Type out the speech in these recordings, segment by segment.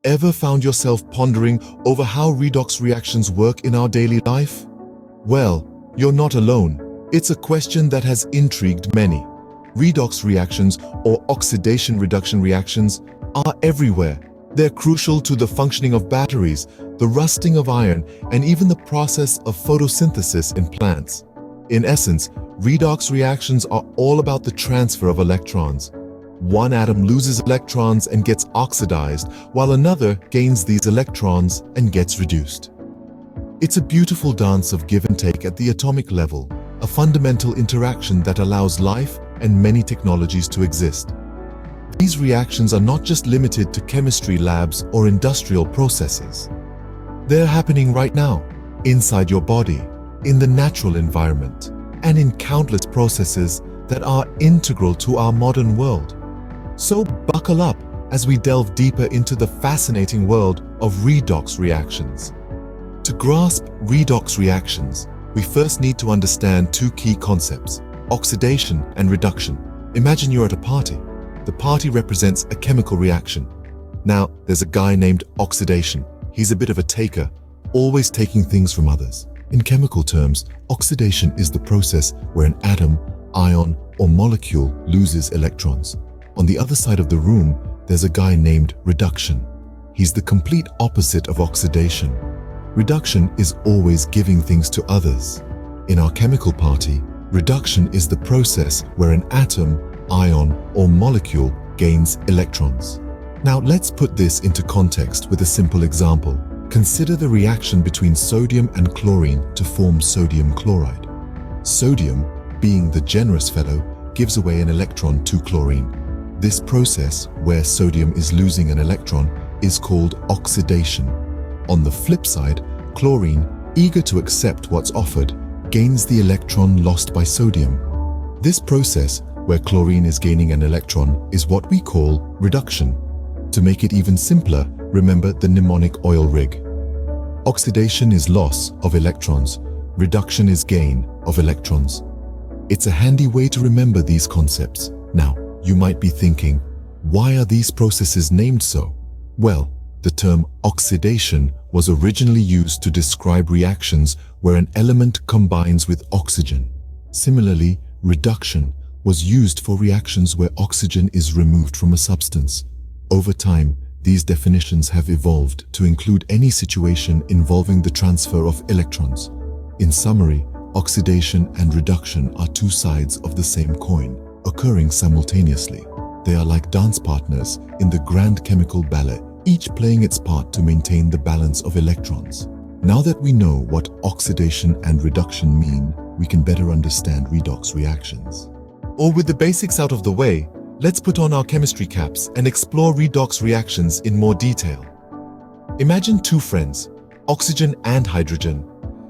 Ever found yourself pondering over how redox reactions work in our daily life? Well, you're not alone. It's a question that has intrigued many. Redox reactions or oxidation-reduction reactions are everywhere. They're crucial to the functioning of batteries, the rusting of iron, and even the process of photosynthesis in plants. In essence, redox reactions are all about the transfer of electrons. One atom loses electrons and gets oxidized, while another gains these electrons and gets reduced. It's a beautiful dance of give and take at the atomic level, a fundamental interaction that allows life and many technologies to exist. These reactions are not just limited to chemistry labs or industrial processes. They're happening right now, inside your body, in the natural environment, and in countless processes that are integral to our modern world. So buckle up as we delve deeper into the fascinating world of redox reactions. To grasp redox reactions, we first need to understand two key concepts: oxidation and reduction. Imagine you're at a party. The party represents a chemical reaction. Now, there's a guy named Oxidation. He's a bit of a taker, always taking things from others. In chemical terms, oxidation is the process where an atom, ion, or molecule loses electrons. On the other side of the room, there's a guy named Reduction. He's the complete opposite of oxidation. Reduction is always giving things to others. In our chemical party, reduction is the process where an atom, ion, or molecule gains electrons. Now let's put this into context with a simple example. Consider the reaction between sodium and chlorine to form sodium chloride. Sodium, being the generous fellow, gives away an electron to chlorine. This process, where sodium is losing an electron, is called oxidation. On the flip side, chlorine, eager to accept what's offered, gains the electron lost by sodium. This process, where chlorine is gaining an electron, is what we call reduction. To make it even simpler, remember the mnemonic oil rig. Oxidation is loss of electrons. Reduction is gain of electrons. It's a handy way to remember these concepts. Now, you might be thinking, why are these processes named so? Well, the term oxidation was originally used to describe reactions where an element combines with oxygen. Similarly, reduction was used for reactions where oxygen is removed from a substance. Over time, these definitions have evolved to include any situation involving the transfer of electrons. In summary, oxidation and reduction are two sides of the same coin, occurring simultaneously. They are like dance partners in the grand chemical ballet, each playing its part to maintain the balance of electrons. Now that we know what oxidation and reduction mean, we can better understand redox reactions. Or with the basics out of the way, let's put on our chemistry caps and explore redox reactions in more detail. Imagine two friends, oxygen and hydrogen.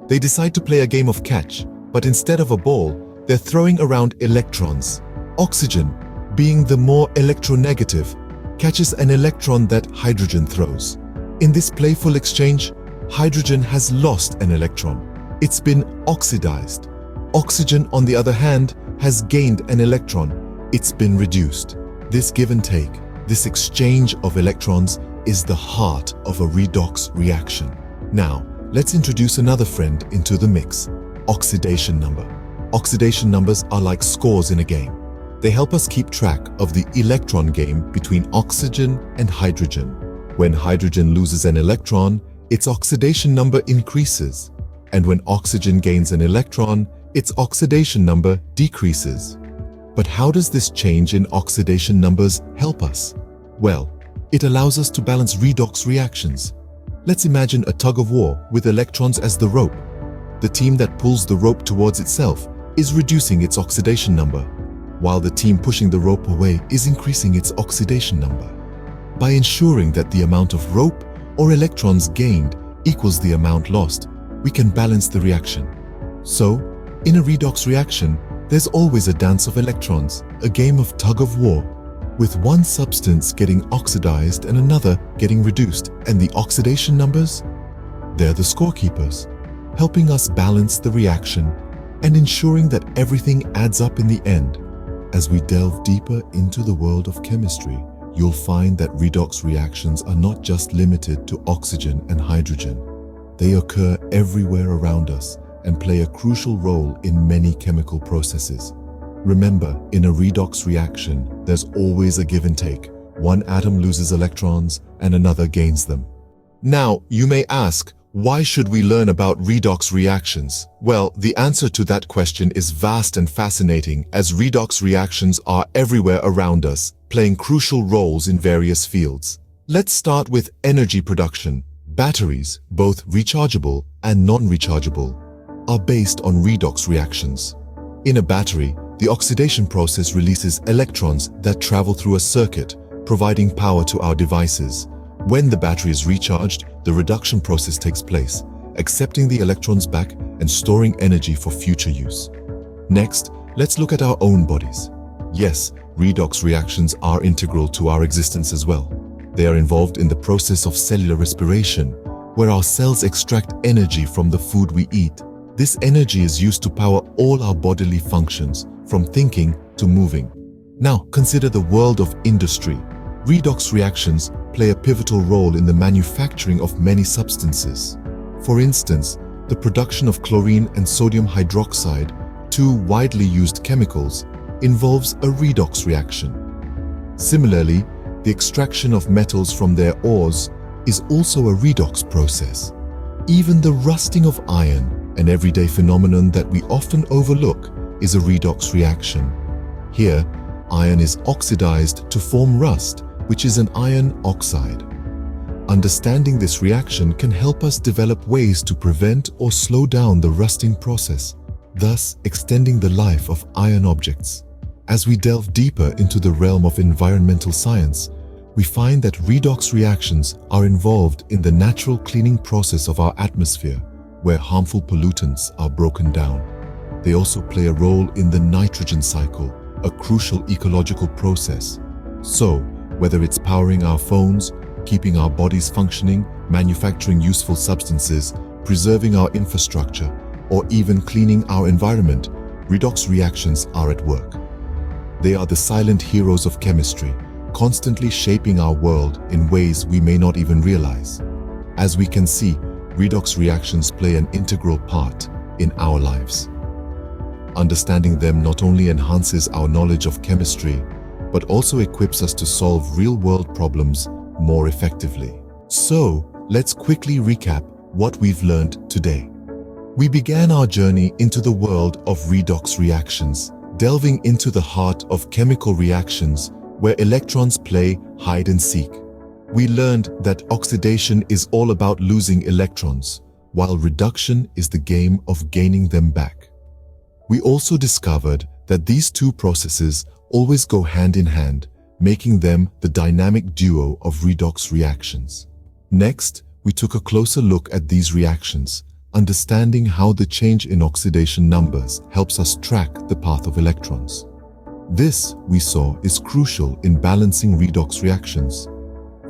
They decide to play a game of catch, but instead of a ball, they're throwing around electrons. Oxygen, being the more electronegative, catches an electron that hydrogen throws. In this playful exchange, hydrogen has lost an electron. It's been oxidized. Oxygen, on the other hand, has gained an electron. It's been reduced. This give and take, this exchange of electrons, is the heart of a redox reaction. Now, let's introduce another friend into the mix: oxidation number. Oxidation numbers are like scores in a game. They help us keep track of the electron game between oxygen and hydrogen. When hydrogen loses an electron, its oxidation number increases. And when oxygen gains an electron, its oxidation number decreases. But how does this change in oxidation numbers help us? Well, it allows us to balance redox reactions. Let's imagine a tug of war with electrons as the rope. The team that pulls the rope towards itself is reducing its oxidation number, while the team pushing the rope away is increasing its oxidation number. By ensuring that the amount of rope or electrons gained equals the amount lost, we can balance the reaction. So, in a redox reaction, there's always a dance of electrons, a game of tug of war, with one substance getting oxidized and another getting reduced. And the oxidation numbers? They're the scorekeepers, helping us balance the reaction and ensuring that everything adds up in the end. As we delve deeper into the world of chemistry, you'll find that redox reactions are not just limited to oxygen and hydrogen. They occur everywhere around us and play a crucial role in many chemical processes. Remember, in a redox reaction, there's always a give and take. One atom loses electrons and another gains them. Now, you may ask, why should we learn about redox reactions? Well, the answer to that question is vast and fascinating, as redox reactions are everywhere around us, playing crucial roles in various fields. Let's start with energy production. Batteries, both rechargeable and non-rechargeable, are based on redox reactions. In a battery, the oxidation process releases electrons that travel through a circuit, providing power to our devices. When the battery is recharged, the reduction process takes place, accepting the electrons back and storing energy for future use. Next, let's look at our own bodies. Yes, redox reactions are integral to our existence as well. They are involved in the process of cellular respiration, where our cells extract energy from the food we eat. This energy is used to power all our bodily functions, from thinking to moving. Now, consider the world of industry. Redox reactions play a pivotal role in the manufacturing of many substances. For instance, the production of chlorine and sodium hydroxide, two widely used chemicals, involves a redox reaction. Similarly, the extraction of metals from their ores is also a redox process. Even the rusting of iron, an everyday phenomenon that we often overlook, is a redox reaction. Here, iron is oxidized to form rust, which is an iron oxide. Understanding this reaction can help us develop ways to prevent or slow down the rusting process, thus extending the life of iron objects. As we delve deeper into the realm of environmental science, we find that redox reactions are involved in the natural cleaning process of our atmosphere, where harmful pollutants are broken down. They also play a role in the nitrogen cycle, a crucial ecological process. So, whether it's powering our phones, keeping our bodies functioning, manufacturing useful substances, preserving our infrastructure, or even cleaning our environment, redox reactions are at work. They are the silent heroes of chemistry, constantly shaping our world in ways we may not even realize. As we can see, redox reactions play an integral part in our lives. Understanding them not only enhances our knowledge of chemistry, but also equips us to solve real-world problems more effectively. So, let's quickly recap what we've learned today. We began our journey into the world of redox reactions, delving into the heart of chemical reactions where electrons play hide and seek. We learned that oxidation is all about losing electrons, while reduction is the game of gaining them back. We also discovered that these two processes always go hand in hand, making them the dynamic duo of redox reactions. Next, we took a closer look at these reactions, understanding how the change in oxidation numbers helps us track the path of electrons. This, we saw, is crucial in balancing redox reactions.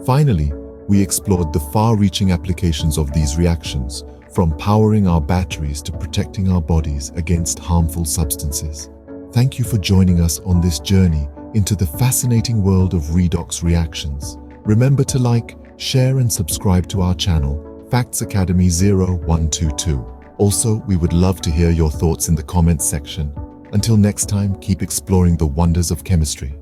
Finally, we explored the far-reaching applications of these reactions, from powering our batteries to protecting our bodies against harmful substances. Thank you for joining us on this journey into the fascinating world of redox reactions. Remember to like, share and subscribe to our channel, Facts Academy 0122. Also, we would love to hear your thoughts in the comments section. Until next time, keep exploring the wonders of chemistry.